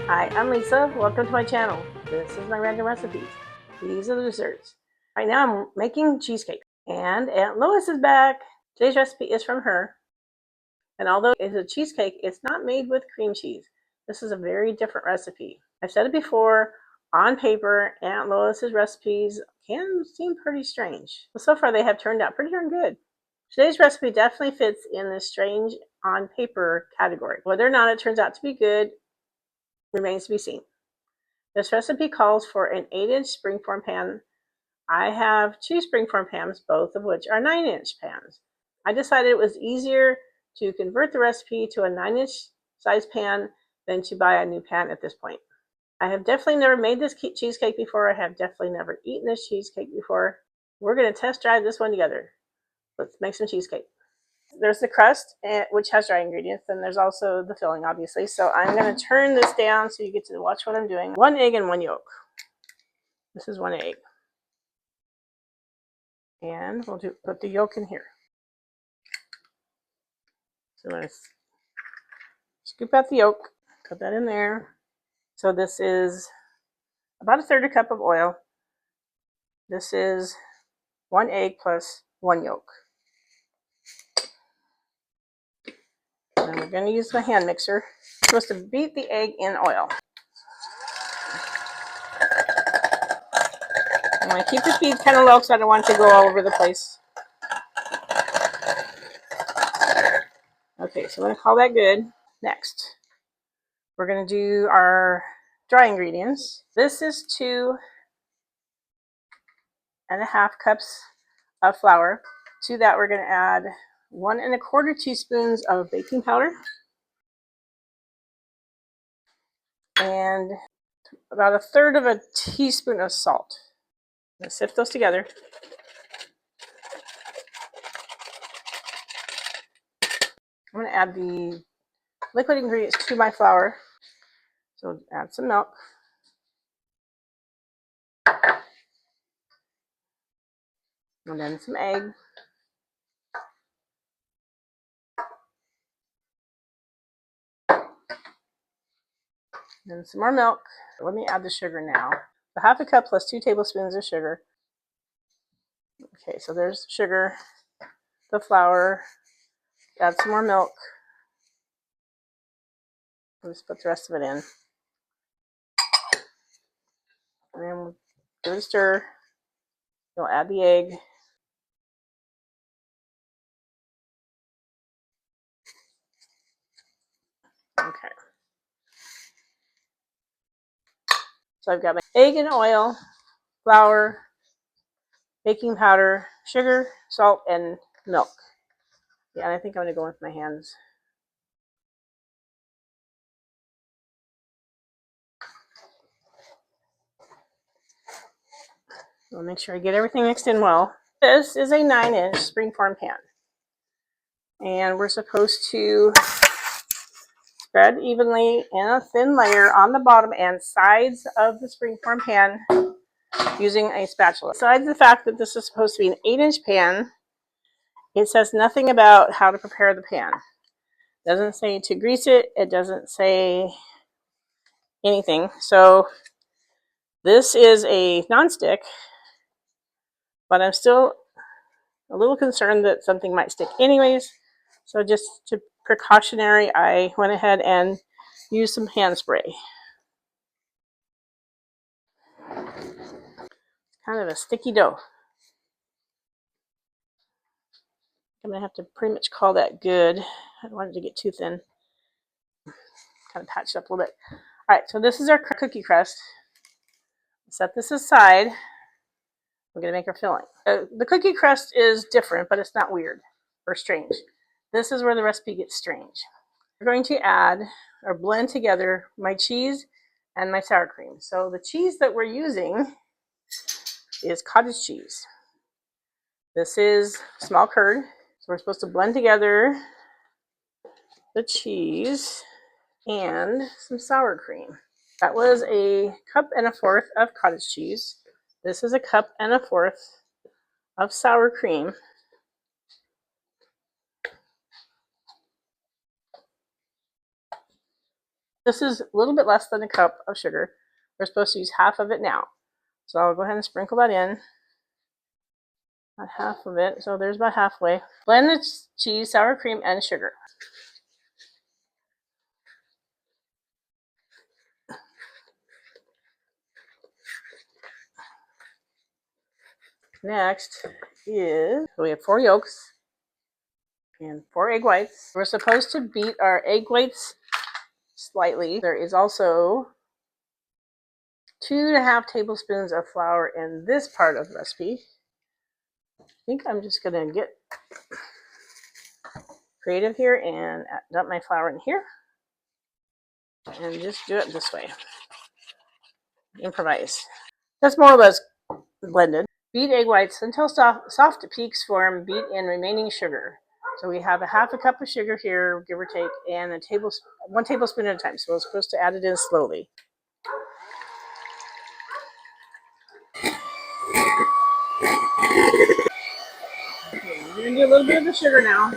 Hi, I'm Lisa. Welcome to my channel. This is my random recipes. These are the desserts. Right now I'm making cheesecake. And Aunt Lois is back. Today's recipe is from her. And although it's a cheesecake, it's not made with cream cheese. This is a very different recipe. I've said it before, on paper, Aunt Lois's recipes can seem pretty strange. But so far they have turned out pretty darn good. Today's recipe definitely fits in the strange on paper category. Whether or not it turns out to be good remains to be seen. This recipe calls for an 8-inch springform pan. I have 2 springform pans, both of which are 9-inch pans. I decided it was easier to convert the recipe to a 9-inch size pan than to buy a new pan at this point. I have definitely never made this cheesecake before. I have definitely never eaten this cheesecake before. We're going to test drive this one together. Let's make some cheesecake. There's the crust, which has dry ingredients, and there's also the filling, obviously. So I'm going to turn this down so you get to watch what I'm doing. 1 egg and 1 yolk. This is 1 egg. And we'll put the yolk in here. So let's scoop out the yolk, put that in there. So this is about 1/3 cup of oil. This is 1 egg plus 1 yolk. And we're going to use my hand mixer. I'm supposed to beat the egg in oil. I'm going to keep the speed kind of low because I don't want it to go all over the place. Okay, so I'm going to call that good. Next, we're going to do our dry ingredients. This is 2.5 cups of flour. To that, we're going to add 1 1/4 teaspoons of baking powder and about 1/3 of a teaspoon of salt. I'm going to sift those together. I'm going to add the liquid ingredients to my flour. So add some milk. And then some egg. Then some more milk. Let me add the sugar now. So 1/2 cup plus 2 tablespoons of sugar. Okay, so there's sugar, the flour. Add some more milk. I'll just put the rest of it in. And then we'll give it a stir. You'll add the egg. Okay. So I've got my egg and oil, flour, baking powder, sugar, salt, and milk. Yeah, and I think I'm going to go with my hands. I'll make sure I get everything mixed in well. This is a 9-inch springform pan. And we're supposed to spread evenly in a thin layer on the bottom and sides of the springform pan using a spatula. Besides the fact that this is supposed to be an 8-inch pan, it says nothing about how to prepare the pan. It doesn't say to grease it. It doesn't say anything. So this is a nonstick, but I'm still a little concerned that something might stick anyways. So just to precautionary, I went ahead and used some hand spray. Kind of a sticky dough. I'm going to have to pretty much call that good. I don't want it to get too thin. Kind of patched up a little bit. All right, so this is our cookie crust. Set this aside. We're going to make our filling. The cookie crust is different, but it's not weird or strange. This is where the recipe gets strange. We're going to add or blend together my cheese and my sour cream. So the cheese that we're using is cottage cheese. This is small curd. So we're supposed to blend together the cheese and some sour cream. That was 1.25 cups of cottage cheese. This is 1.25 cups of sour cream. This is a little bit less than a cup of sugar. We're supposed to use half of it now. So I'll go ahead and sprinkle that in. About half of it, so there's about halfway. Blend the cheese, sour cream, and sugar. Next is, we have 4 yolks and 4 egg whites. We're supposed to beat our egg whites slightly. There is also 2.5 tablespoons of flour in this part of the recipe. I think I'm just gonna get creative here and dump my flour in here and just do it this way. Improvise. That's more or less blended. Beat egg whites until soft peaks form. Beat in remaining sugar. So we have a half a cup of sugar here, give or take, and 1 tablespoon at a time. So we're supposed to add it in slowly. Okay, we're gonna do a little bit of the sugar now.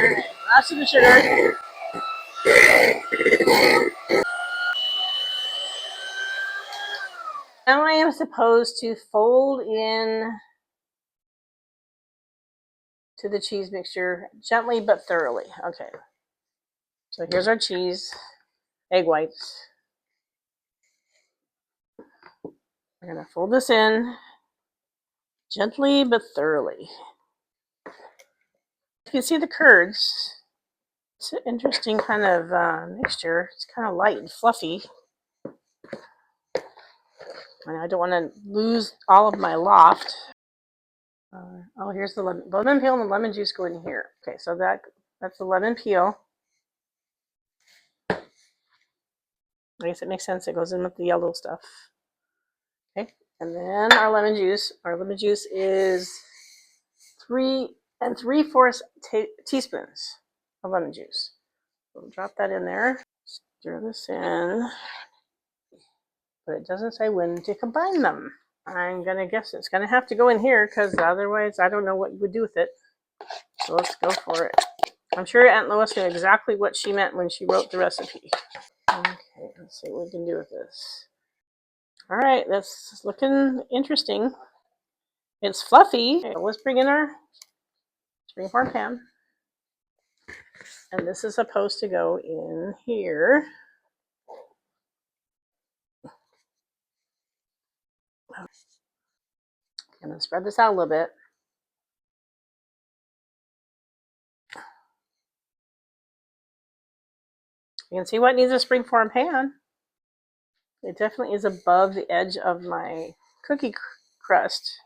Alright, last of the sugar. Now I am supposed to fold in to the cheese mixture gently but thoroughly. Okay. So here's our cheese, egg whites. We're gonna fold this in gently but thoroughly. You can see the curds. It's an interesting kind of mixture. It's kind of light and fluffy. And I don't want to lose all of my loft. Oh, here's the lemon peel and the lemon juice go in here. Okay, so that's the lemon peel. I guess it makes sense. It goes in with the yellow stuff. Okay, and then our lemon juice. Our lemon juice is 3 3/4 teaspoons of lemon juice. We'll drop that in there. Stir this in. But it doesn't say when to combine them. I'm gonna guess it's gonna have to go in here because otherwise I don't know what you would do with it. So let's go for it. I'm sure Aunt Lois knew exactly what she meant when she wrote the recipe. Okay, let's see what we can do with this. All right, that's looking interesting. It's fluffy. Okay, let's bring in our springform pan. And this is supposed to go in here. I'm gonna spread this out a little bit. You can see what needs a springform pan. It definitely is above the edge of my cookie crust.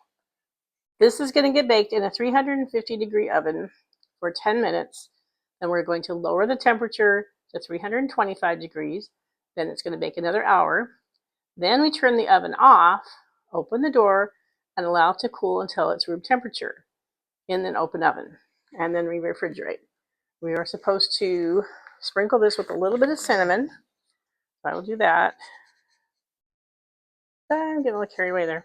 This is going to get baked in a 350-degree oven for 10 minutes. Then we're going to lower the temperature to 325 degrees. Then it's going to bake another hour. Then we turn the oven off, open the door, and allow it to cool until it's room temperature in an open oven. And then we refrigerate. We are supposed to sprinkle this with a little bit of cinnamon. So I will do that. I'm getting a little carried away there.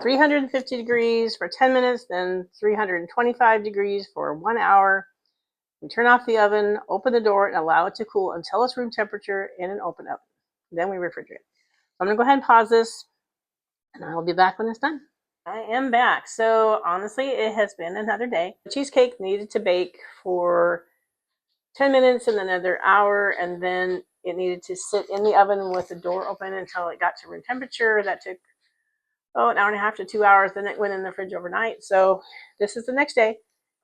350 degrees for 10 minutes, then 325 degrees for 1 hour. We turn off the oven, open the door, and allow it to cool until it's room temperature in an open oven. Then we refrigerate. So I'm going to go ahead and pause this, and I'll be back when it's done. I am back. So honestly, it has been another day. The cheesecake needed to bake for 10 minutes and then another hour, and then it needed to sit in the oven with the door open until it got to room temperature. That took an hour and a half to 2 hours. Then it went in the fridge overnight. So this is the next day,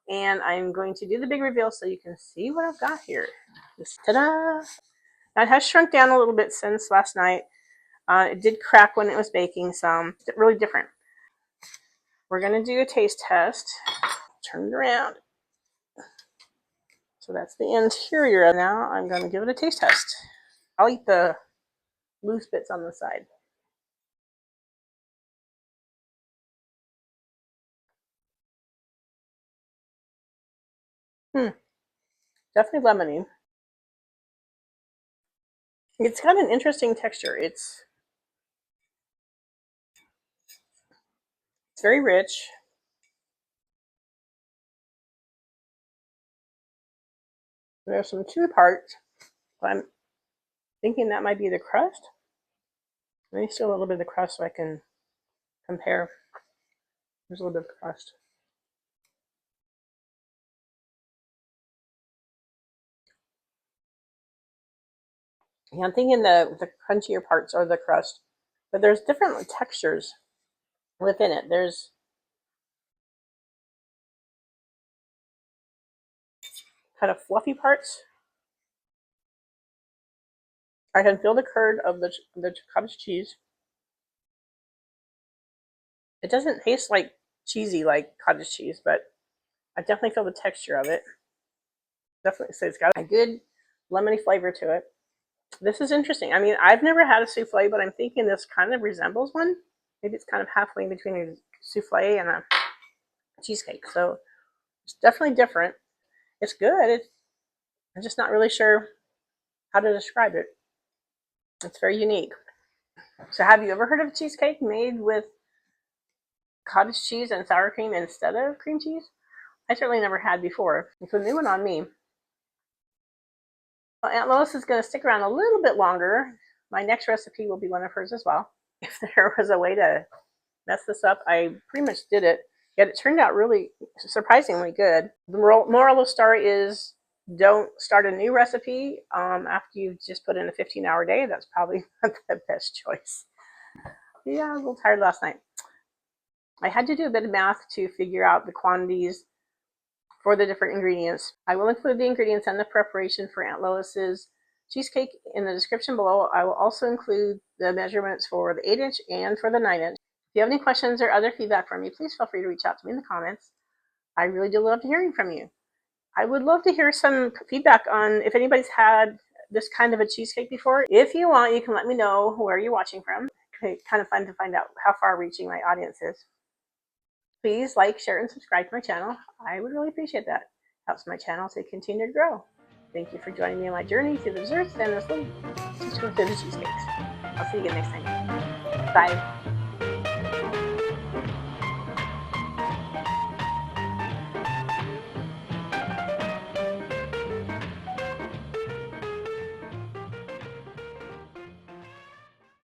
and I'm going to do the big reveal so you can see what I've got here. Ta-da! Now it has shrunk down a little bit since last night. It did crack when it was baking some. It's really different. We're going to do a taste test. Turn it around. So that's the interior. Now I'm going to give it a taste test. I'll eat the loose bits on the side. Definitely lemony. It's got an interesting texture. It's very rich. There's some two parts, but I'm thinking that might be the crust. Let me steal a little bit of the crust so I can compare. There's a little bit of crust. Yeah, I'm thinking the crunchier parts are the crust, but there's different textures within it. There's kind of fluffy parts. I can feel the curd of the cottage cheese. It doesn't taste like cheesy like cottage cheese, but I definitely feel the texture of it. Definitely, so it's got a good lemony flavor to it. This is interesting. I mean, I've never had a souffle, but I'm thinking this kind of resembles one. Maybe it's kind of halfway between a souffle and a cheesecake. So it's definitely different. It's good. I'm just not really sure how to describe it. It's very unique. So have you ever heard of a cheesecake made with cottage cheese and sour cream instead of cream cheese? I certainly never had before. It's a new one on me. Well, Aunt Lois is going to stick around a little bit longer. My next recipe will be one of hers as well. If there was a way to mess this up, I pretty much did it. Yet it turned out really surprisingly good. The moral of the story is don't start a new recipe after you've just put in a 15-hour day. That's probably not the best choice. Yeah, I was a little tired last night. I had to do a bit of math to figure out the quantities for the different ingredients. I will include the ingredients and the preparation for Aunt Lois's cheesecake in the description below. I will also include the measurements for the 8-inch and for the 9-inch. If you have any questions or other feedback from me, please feel free to reach out to me in the comments. I really do love hearing from you. I would love to hear some feedback on if anybody's had this kind of a cheesecake before. If you want, you can let me know where you're watching from. It's kind of fun to find out how far reaching my audience is. Please like, share, and subscribe to my channel. I would really appreciate that. It helps my channel to continue to grow. Thank you for joining me on my journey through the desserts and this little teaching through the cheesecakes. I'll see you again next time. Bye.